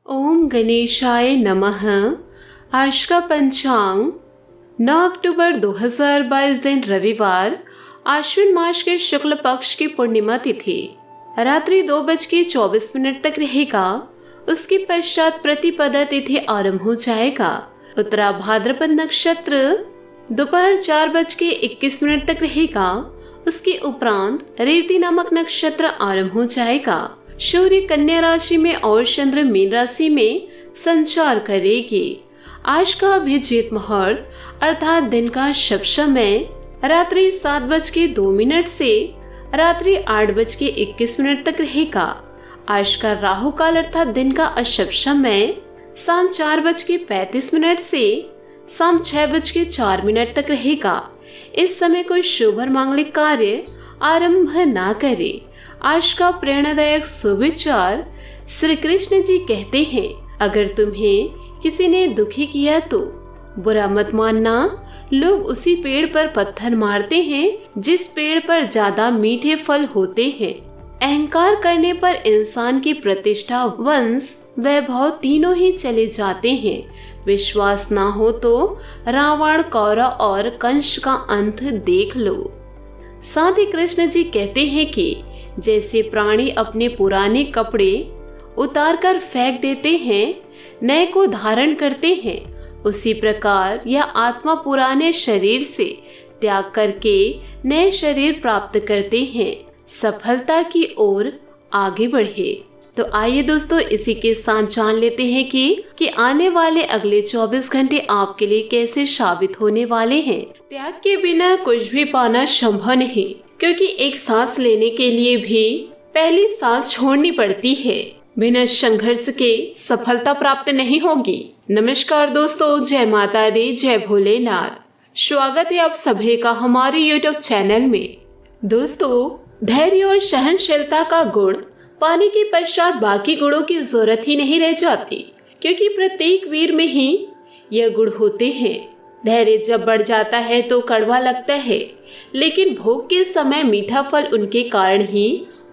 ओम गणेशाय नमः। आज का पंचांग 9 अक्टूबर 2022 दिन रविवार, आश्विन मास के शुक्ल पक्ष की पूर्णिमा तिथि रात्रि 2:24 तक रहेगा। उसके पश्चात प्रतिपदा तिथि आरंभ हो जाएगा। उत्तरा भाद्रपद नक्षत्र दोपहर 4:21 तक रहेगा। उसके उपरांत रेवती नामक नक्षत्र आरंभ हो जाएगा। सूर्य कन्या राशि में और चंद्र मीन राशि में संचार करेगी। आज का अभिजीत मुहूर्त अर्थात दिन का शुभ समय रात्रि 7:02 से रात्रि 8:21 तक रहेगा। आज का राहु काल अर्थात दिन का अशुभ समय शाम 4:35 से शाम 6:04 तक रहेगा। इस समय कोई शुभ और मांगलिक कार्य आरंभ ना करे। आज का प्रेरणादायक सुविचार श्री कृष्ण जी कहते हैं, अगर तुम्हें किसी ने दुखी किया तो बुरा मत मानना। लोग उसी पेड़ पर पत्थर मारते हैं जिस पेड़ पर ज्यादा मीठे फल होते हैं। अहंकार करने पर इंसान की प्रतिष्ठा, वंश, वैभव तीनों ही चले जाते हैं। विश्वास ना हो तो रावण, कौरव और कंस का अंत देख लो। साथ ही कृष्ण जी कहते हैं कि जैसे प्राणी अपने पुराने कपड़े उतारकर फेंक देते हैं, नए को धारण करते हैं, उसी प्रकार यह आत्मा पुराने शरीर से त्याग करके नए शरीर प्राप्त करते हैं, सफलता की ओर आगे बढ़े। तो आइए दोस्तों, इसी के साथ जान लेते हैं कि आने वाले अगले 24 घंटे आपके लिए कैसे साबित होने वाले हैं। त्याग के बिना कुछ भी पाना संभव नहीं, क्योंकि एक सांस लेने के लिए भी पहली सांस छोड़नी पड़ती है। बिना संघर्ष के सफलता प्राप्त नहीं होगी। नमस्कार दोस्तों, जय माता दी, जय भोलेनाथ। स्वागत है आप सभी का हमारे YouTube चैनल में। दोस्तों, धैर्य और सहनशीलता का गुण पाने के पश्चात बाकी गुणों की जरूरत ही नहीं रह जाती, क्योंकि प्रत्येक वीर में ही यह गुण होते हैं। धैर्य जब बढ़ जाता है तो कड़वा लगता है, लेकिन भोग के समय मीठा फल उनके कारण ही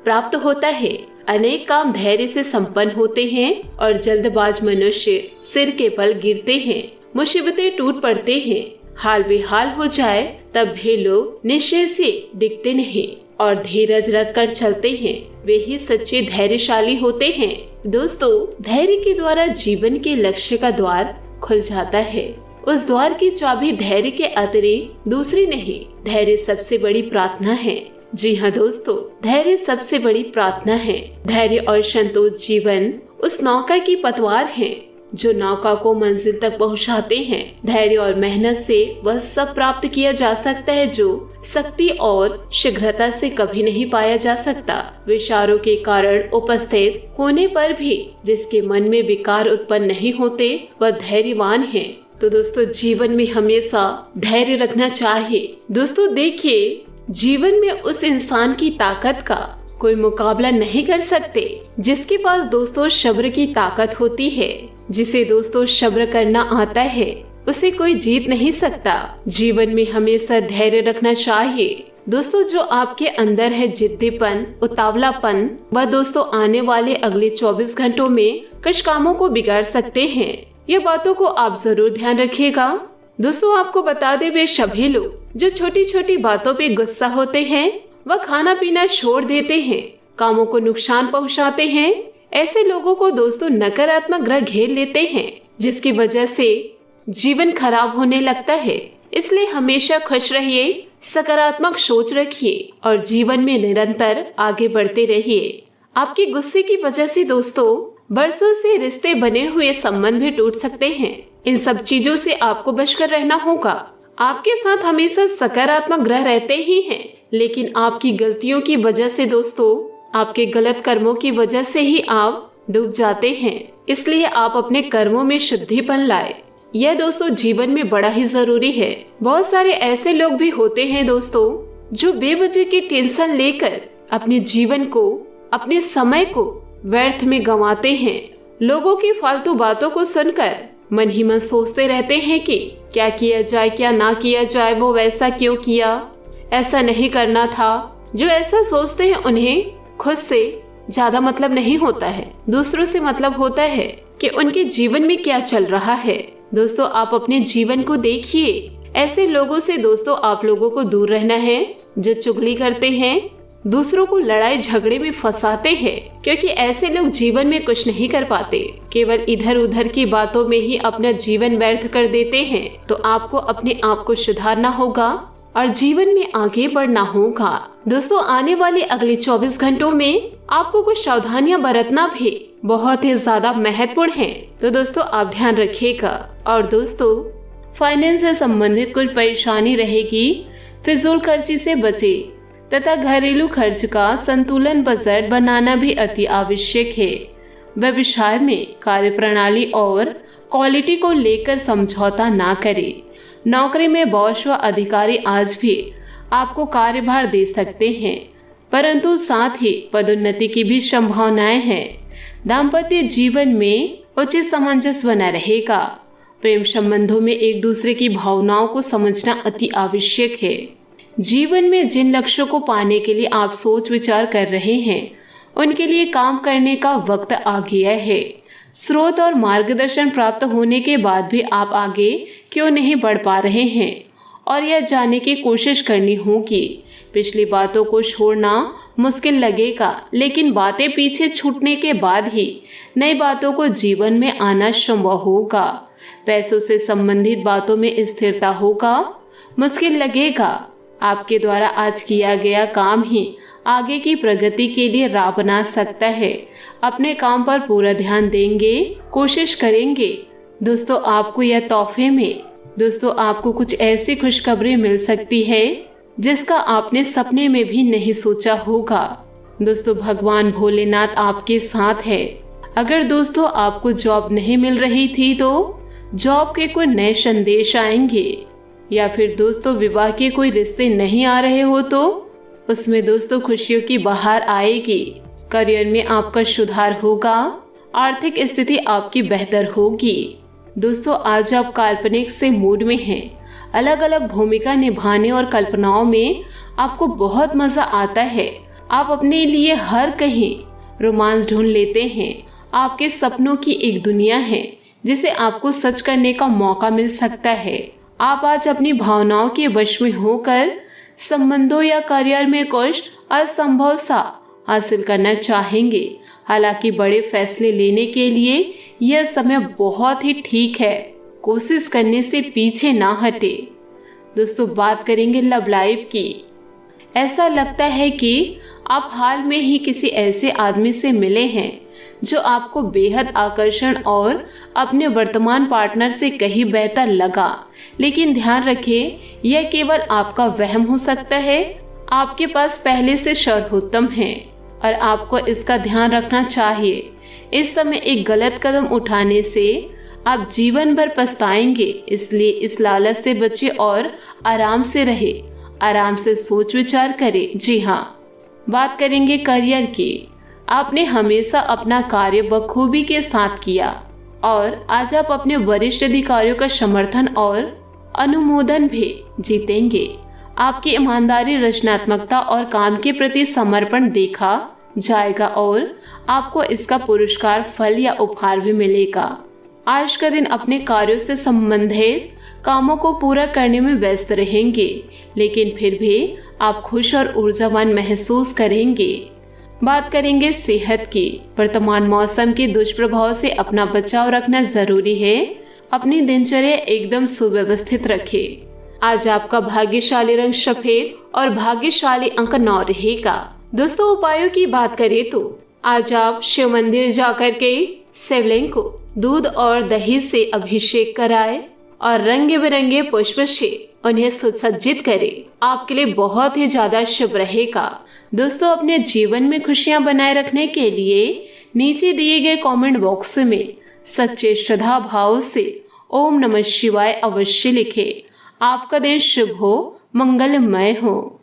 प्राप्त होता है। अनेक काम धैर्य से संपन्न होते हैं और जल्दबाज मनुष्य सिर के बल गिरते हैं, मुसीबतें टूट पड़ते हैं। हाल बेहाल हो जाए तब भी लोग निश्चय से डिगते नहीं और धीरज रख कर चलते हैं। वे ही सच्चे धैर्यशाली होते हैं। दोस्तों, धैर्य के द्वारा जीवन के लक्ष्य का द्वार खुल जाता है। उस द्वार की चाबी धैर्य के अतिरिक्त दूसरी नहीं, धैर्य सबसे बड़ी प्रार्थना है। जी हाँ दोस्तों, धैर्य सबसे बड़ी प्रार्थना है। धैर्य और संतोष जीवन उस नौका की पतवार है जो नौका को मंजिल तक पहुंचाते हैं। धैर्य और मेहनत से वह सब प्राप्त किया जा सकता है जो शक्ति और शीघ्रता से कभी नहीं पाया जा सकता। विचारों के कारण उपस्थित होने पर भी जिसके मन में विकार उत्पन्न नहीं होते, वह धैर्यवान है। तो दोस्तों, जीवन में हमेशा धैर्य रखना चाहिए। दोस्तों देखिए, जीवन में उस इंसान की ताकत का कोई मुकाबला नहीं कर सकते जिसके पास दोस्तों सब्र की ताकत होती है। जिसे दोस्तों सब्र करना आता है, उसे कोई जीत नहीं सकता। जीवन में हमेशा धैर्य रखना चाहिए। दोस्तों, जो आपके अंदर है जिद्दीपन, उतावलापन, वह दोस्तों आने वाले अगले 24 घंटों में कुछ कामों को बिगाड़ सकते हैं। ये बातों को आप जरूर ध्यान रखिएगा। दोस्तों, आपको बता दें, वे सभी लोग जो छोटी छोटी बातों पे गुस्सा होते हैं, वह खाना पीना छोड़ देते हैं, कामों को नुकसान पहुंचाते हैं। ऐसे लोगों को दोस्तों नकारात्मक ग्रह घेर लेते हैं, जिसकी वजह से जीवन खराब होने लगता है। इसलिए हमेशा खुश रहिए, सकारात्मक सोच रखिए और जीवन में निरंतर आगे बढ़ते रहिए। आपके गुस्से की वजह से दोस्तों बरसों से रिश्ते बने हुए संबंध भी टूट सकते हैं। इन सब चीजों से आपको बचकर रहना होगा। आपके साथ हमेशा सकारात्मक ग्रह रहते ही हैं, लेकिन आपकी गलतियों की वजह से दोस्तों, आपके गलत कर्मों की वजह से ही आप डूब जाते हैं। इसलिए आप अपने कर्मों में शुद्धिपन लाए। यह दोस्तों जीवन में बड़ा ही जरूरी है। बहुत सारे ऐसे लोग भी होते हैं दोस्तों, जो बेवजह की टेंशन लेकर अपने जीवन को, अपने समय को व्यर्थ में गंवाते हैं। लोगों की फालतू बातों को सुनकर मन ही मन सोचते रहते हैं कि क्या किया जाए, क्या ना किया जाए, वो वैसा क्यों किया, ऐसा नहीं करना था। जो ऐसा सोचते हैं उन्हें खुद से ज्यादा मतलब नहीं होता है, दूसरों से मतलब होता है। कि उनके जीवन में क्या चल रहा है। दोस्तों आप अपने जीवन को देखिए, ऐसे लोगों से दोस्तों आप लोगों को दूर रहना है जो चुगली करते हैं, दूसरों को लड़ाई झगड़े में फंसाते हैं, क्योंकि ऐसे लोग जीवन में कुछ नहीं कर पाते, केवल इधर उधर की बातों में ही अपना जीवन व्यर्थ कर देते हैं। तो आपको अपने आप को सुधारना होगा और जीवन में आगे बढ़ना होगा। दोस्तों आने वाले अगले 24 घंटों में आपको कुछ सावधानियां बरतना भी बहुत ही ज्यादा महत्वपूर्ण है, तो दोस्तों आप ध्यान रखिएगा। और दोस्तों फाइनेंस से संबंधित कुछ परेशानी रहेगी, फिजूल खर्ची से बचे तथा घरेलू खर्च का संतुलन बजट बनाना भी अति आवश्यक है। व्यवसाय में कार्यप्रणाली और क्वालिटी को लेकर समझौता ना करें। नौकरी में बॉस व अधिकारी आज भी आपको कार्यभार दे सकते हैं, परंतु साथ ही पदोन्नति की भी संभावनाएं हैं। दाम्पत्य जीवन में उचित सामंजस्य बना रहेगा। प्रेम संबंधों में एक दूसरे की भावनाओं को समझना अति आवश्यक है। जीवन में जिन लक्ष्यों को पाने के लिए आप सोच विचार कर रहे हैं, उनके लिए काम करने का वक्त आ गया है। स्रोत और मार्गदर्शन प्राप्त होने के बाद भी आप आगे क्यों नहीं बढ़ पा रहे हैं और यह जानने की कोशिश करनी होगी। पिछली बातों को छोड़ना मुश्किल लगेगा, लेकिन बातें पीछे छूटने के बाद ही नई बातों को जीवन में आना संभव होगा। पैसों से संबंधित बातों में स्थिरता होगा। मुश्किल लगेगा, आपके द्वारा आज किया गया काम ही आगे की प्रगति के लिए राह बना सकता है। अपने काम पर पूरा ध्यान देंगे, कोशिश करेंगे। दोस्तों आपको यह तोहफे में दोस्तों आपको कुछ ऐसी खुशखबरी मिल सकती है जिसका आपने सपने में भी नहीं सोचा होगा। दोस्तों भगवान भोलेनाथ आपके साथ है। अगर दोस्तों आपको जॉब नहीं मिल रही थी तो जॉब के कोई नए संदेश आएंगे, या फिर दोस्तों विवाह के कोई रिश्ते नहीं आ रहे हो तो उसमें दोस्तों खुशियों की बहार आएगी। करियर में आपका सुधार होगा। आर्थिक स्थिति आपकी बेहतर होगी। दोस्तों आज आप काल्पनिक से मूड में हैं। अलग अलग भूमिका निभाने और कल्पनाओं में आपको बहुत मजा आता है। आप अपने लिए हर कहीं रोमांस ढूंढ लेते हैं। आपके सपनों की एक दुनिया है जिसे आपको सच करने का मौका मिल सकता है। आप आज अपनी भावनाओं के वश में होकर संबंधों या करियर में कुछ असंभव सा हासिल करना चाहेंगे। हालांकि बड़े फैसले लेने के लिए यह समय बहुत ही ठीक है। कोशिश करने से पीछे ना हटे। दोस्तों बात करेंगे लव लाइफ की। ऐसा लगता है कि आप हाल में ही किसी ऐसे आदमी से मिले हैं जो आपको बेहद आकर्षण और अपने वर्तमान पार्टनर से कहीं बेहतर लगा, लेकिन ध्यान रखें यह केवल आपका वहम हो सकता है। आपके पास पहले से सर्वोत्तम है और आपको इसका ध्यान रखना चाहिए। इस समय एक गलत कदम उठाने से आप जीवन भर पछताएंगे, इसलिए इस लालच से बचे और आराम से रहे। आराम से सोच विचार करें। जी हाँ, बात करेंगे करियर की। आपने हमेशा अपना कार्य बखूबी के साथ किया और आज आप अपने वरिष्ठ अधिकारियों का समर्थन और अनुमोदन भी जीतेंगे। आपकी ईमानदारी, रचनात्मकता और काम के प्रति समर्पण देखा जाएगा और आपको इसका पुरस्कार, फल या उपहार भी मिलेगा। आज का दिन अपने कार्यों से संबंधित कामों को पूरा करने में व्यस्त रहेंगे, लेकिन फिर भी आप खुश और ऊर्जावान महसूस करेंगे। बात करेंगे सेहत की। वर्तमान मौसम के दुष्प्रभाव से अपना बचाव रखना जरूरी है। अपनी दिनचर्या एकदम सुव्यवस्थित रखें। आज आपका भाग्यशाली रंग सफेद और भाग्यशाली अंक 9 रहेगा। दोस्तों उपायों की बात करें तो आज आप शिव मंदिर जाकर के शिवलिंग को दूध और दही से अभिषेक कराएं और रंग बिरंगे पुष्प से उन्हें सुसज्जित करें। आपके लिए बहुत ही ज्यादा शुभ रहेगा। दोस्तों अपने जीवन में खुशियां बनाए रखने के लिए नीचे दिए गए कमेंट बॉक्स में सच्चे श्रद्धा भाव से ओम नमः शिवाय अवश्य लिखें। आपका दिन शुभ हो, मंगलमय हो।